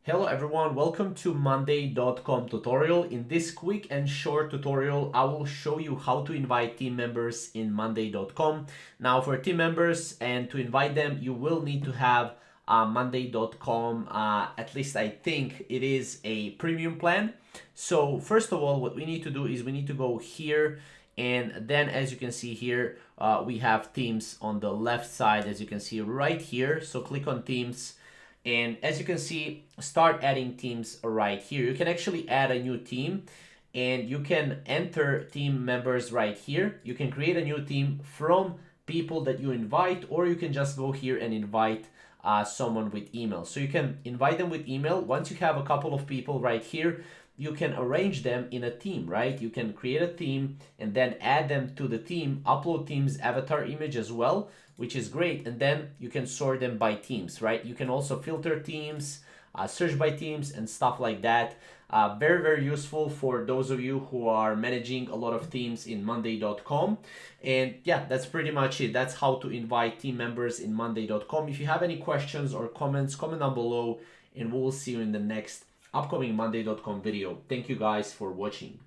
Hello everyone, welcome to Monday.com tutorial. In this quick and short tutorial, I will show you how to invite team members in Monday.com. Now for team members and to invite them, you will need to have Monday.com, at least I think it is a premium plan. So first of all, what we need to do is we need to go here, and then as you can see here, we have teams on the left side, as you can see right here. So click on teams. And as you can see, start adding teams right here. You can actually add a new team and you can enter team members right here. You can create a new team from people that you invite, or you can just go here and invite someone with email. So you can invite them with email. Once you have a couple of people right here, you can arrange them in a team, right? You can create a team and then add them to the team, upload team's avatar image as well, which is great. And then you can sort them by teams, right? You can also filter teams, search by teams and stuff like that. Very, very useful for those of you who are managing a lot of teams in Monday.com. And yeah, that's pretty much it. That's how to invite team members in Monday.com. If you have any questions or comments, comment down below and we will see you in the next upcoming Monday.com video. Thank you guys for watching.